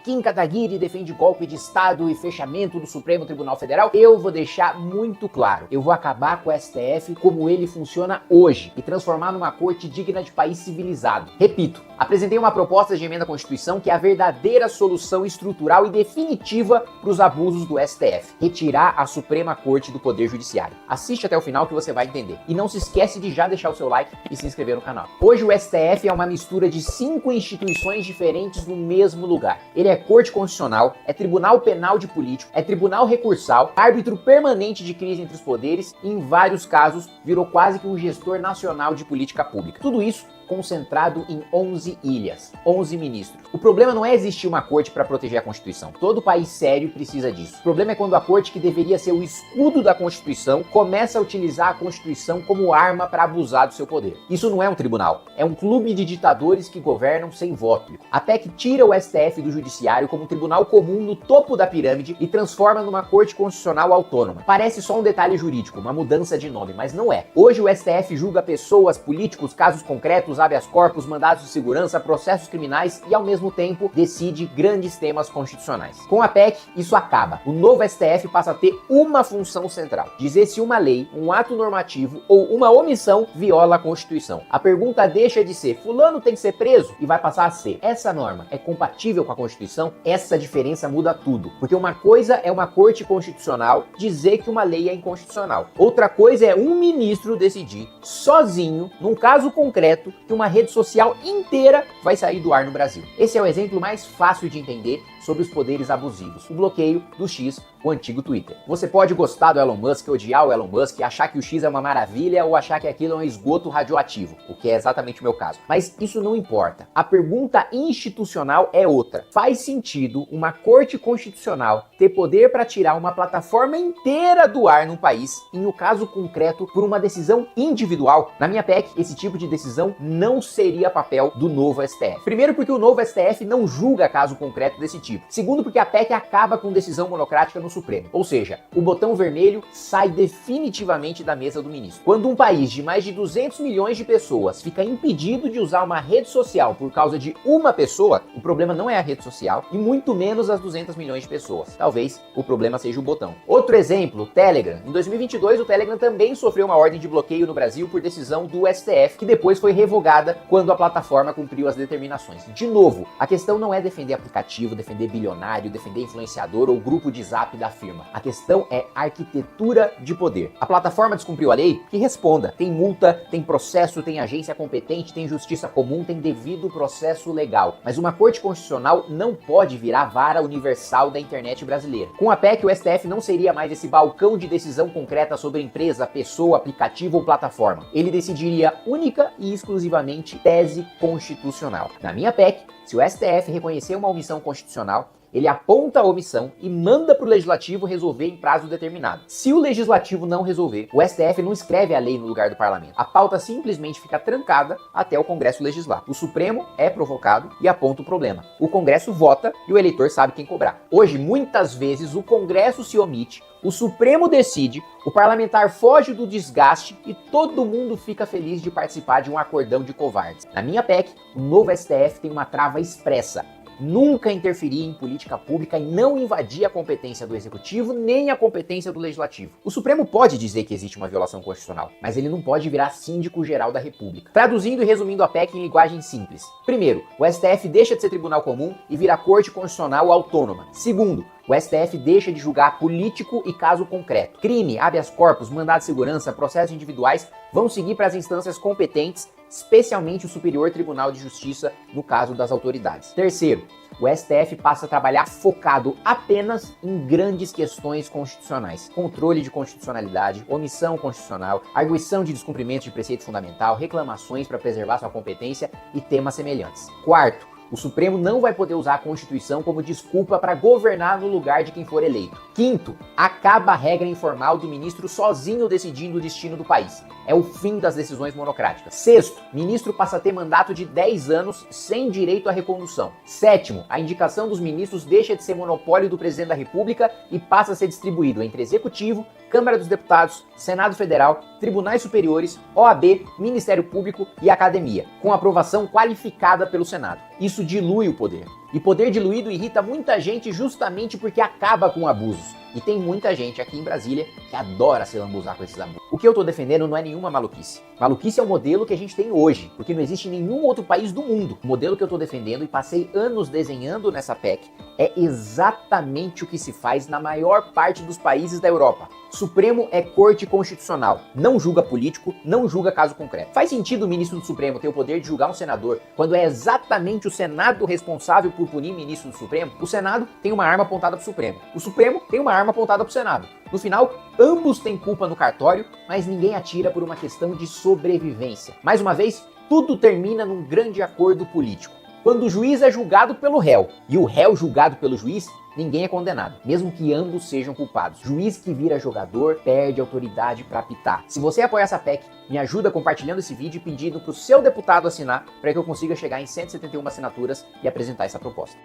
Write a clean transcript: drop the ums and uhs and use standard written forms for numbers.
Kim Kataguiri defende golpe de Estado e fechamento do Supremo Tribunal Federal, eu vou deixar muito claro. Eu vou acabar com o STF como ele funciona hoje e transformar numa corte digna de país civilizado. Repito, apresentei uma proposta de emenda à Constituição que é a verdadeira solução estrutural e definitiva para os abusos do STF. Retirar a Suprema Corte do Poder Judiciário. Assiste até o final que você vai entender. E não se esquece de já deixar o seu like e se inscrever no canal. Hoje o STF é uma mistura de 5 instituições diferentes no mesmo lugar. Ele é Corte Constitucional, é Tribunal Penal de Político, é Tribunal Recursal, árbitro permanente de crise entre os poderes e, em vários casos, virou quase que um gestor nacional de política pública. Tudo isso concentrado em 11 ilhas, 11 ministros. O problema não é existir uma corte para proteger a Constituição. Todo país sério precisa disso. O problema é quando a corte, que deveria ser o escudo da Constituição, começa a utilizar a Constituição como arma para abusar do seu poder. Isso não é um tribunal, é um clube de ditadores que governam sem voto. A PEC tira o STF do judiciário como um tribunal comum no topo da pirâmide e transforma numa corte constitucional autônoma. Parece só um detalhe jurídico, uma mudança de nome, mas não é. Hoje o STF julga pessoas, políticos, casos concretos, habeas corpus, mandados de segurança, processos criminais e, ao mesmo tempo, decide grandes temas constitucionais. Com a PEC, isso acaba. O novo STF passa a ter uma função central: dizer se uma lei, um ato normativo ou uma omissão viola a Constituição. A pergunta deixa de ser fulano tem que ser preso e vai passar a ser: essa norma é compatível com a Constituição? Essa diferença muda tudo. Porque uma coisa é uma corte constitucional dizer que uma lei é inconstitucional. Outra coisa é um ministro decidir, sozinho, num caso concreto, que uma rede social inteira vai sair do ar no Brasil. Esse é o exemplo mais fácil de entender sobre os poderes abusivos. O bloqueio do X, o antigo Twitter. Você pode gostar do Elon Musk, odiar o Elon Musk, achar que o X é uma maravilha ou achar que aquilo é um esgoto radioativo, o que é exatamente o meu caso. Mas isso não importa. A pergunta institucional é outra. Faz sentido uma corte constitucional ter poder para tirar uma plataforma inteira do ar num país, e no caso concreto, por uma decisão individual? Na minha PEC, esse tipo de decisão não seria papel do novo STF. Primeiro, porque o novo STF não julga caso concreto desse tipo. Segundo, porque a PEC acaba com decisão monocrática no Supremo. Ou seja, o botão vermelho sai definitivamente da mesa do ministro. Quando um país de mais de 200 milhões de pessoas fica impedido de usar uma rede social por causa de uma pessoa, o problema não é a rede social e muito menos as 200 milhões de pessoas. Talvez o problema seja o botão. Outro exemplo, o Telegram. Em 2022, o Telegram também sofreu uma ordem de bloqueio no Brasil por decisão do STF, que depois foi revogada quando a plataforma cumpriu as determinações. De novo, a questão não é defender aplicativo, defender bilionário, defender influenciador ou grupo de zap da firma. A questão é arquitetura de poder. A plataforma descumpriu a lei? Que responda. Tem multa, tem processo, tem agência competente, tem justiça comum, tem devido processo legal. Mas uma corte constitucional não pode virar vara universal da internet brasileira. Com a PEC, o STF não seria mais esse balcão de decisão concreta sobre empresa, pessoa, aplicativo ou plataforma. Ele decidiria única e exclusivamente tese constitucional. Na minha PEC, se o STF reconhecer uma omissão constitucional, ele aponta a omissão e manda para o Legislativo resolver em prazo determinado. Se o Legislativo não resolver, o STF não escreve a lei no lugar do Parlamento. A pauta simplesmente fica trancada até o Congresso legislar. O Supremo é provocado e aponta o problema. O Congresso vota e o eleitor sabe quem cobrar. Hoje, muitas vezes, o Congresso se omite, o Supremo decide, o parlamentar foge do desgaste e todo mundo fica feliz de participar de um acordão de covardes. Na minha PEC, o novo STF tem uma trava expressa: nunca interferir em política pública e não invadir a competência do Executivo nem a competência do Legislativo. O Supremo pode dizer que existe uma violação constitucional, mas ele não pode virar síndico geral da República. Traduzindo e resumindo a PEC em linguagem simples: primeiro, o STF deixa de ser tribunal comum e vira Corte Constitucional autônoma. Segundo, o STF deixa de julgar político e caso concreto. Crime, habeas corpus, mandado de segurança, processos individuais vão seguir para as instâncias competentes, especialmente o Superior Tribunal de Justiça, no caso das autoridades. Terceiro, o STF passa a trabalhar focado apenas em grandes questões constitucionais: controle de constitucionalidade, omissão constitucional, arguição de descumprimento de preceito fundamental, reclamações para preservar sua competência e temas semelhantes. Quarto, o Supremo não vai poder usar a Constituição como desculpa para governar no lugar de quem for eleito. Quinto, acaba a regra informal do ministro sozinho decidindo o destino do país. É o fim das decisões monocráticas. Sexto, ministro passa a ter mandato de 10 anos sem direito à recondução. Sétimo, a indicação dos ministros deixa de ser monopólio do presidente da República e passa a ser distribuído entre Executivo, Câmara dos Deputados, Senado Federal, Tribunais Superiores, OAB, Ministério Público e Academia, com aprovação qualificada pelo Senado. Isso dilui o poder. E poder diluído irrita muita gente justamente porque acaba com abusos. E tem muita gente aqui em Brasília que adora se lambuzar com esses abusos. O que eu tô defendendo não é nenhuma maluquice. Maluquice é o modelo que a gente tem hoje, porque não existe em nenhum outro país do mundo. O modelo que eu tô defendendo e passei anos desenhando nessa PEC é exatamente o que se faz na maior parte dos países da Europa. Supremo é corte constitucional, não julga político, não julga caso concreto. Faz sentido o ministro do Supremo ter o poder de julgar um senador quando é exatamente o Senado responsável por punir o ministro do Supremo? O Senado tem uma arma apontada para o Supremo, o Supremo tem uma arma apontada para o Senado. No final, ambos têm culpa no cartório, mas ninguém atira por uma questão de sobrevivência. Mais uma vez, tudo termina num grande acordo político. Quando o juiz é julgado pelo réu e o réu julgado pelo juiz, ninguém é condenado, mesmo que ambos sejam culpados. Juiz que vira jogador perde autoridade para apitar. Se você apoia essa PEC, me ajuda compartilhando esse vídeo e pedindo para o seu deputado assinar para que eu consiga chegar em 171 assinaturas e apresentar essa proposta.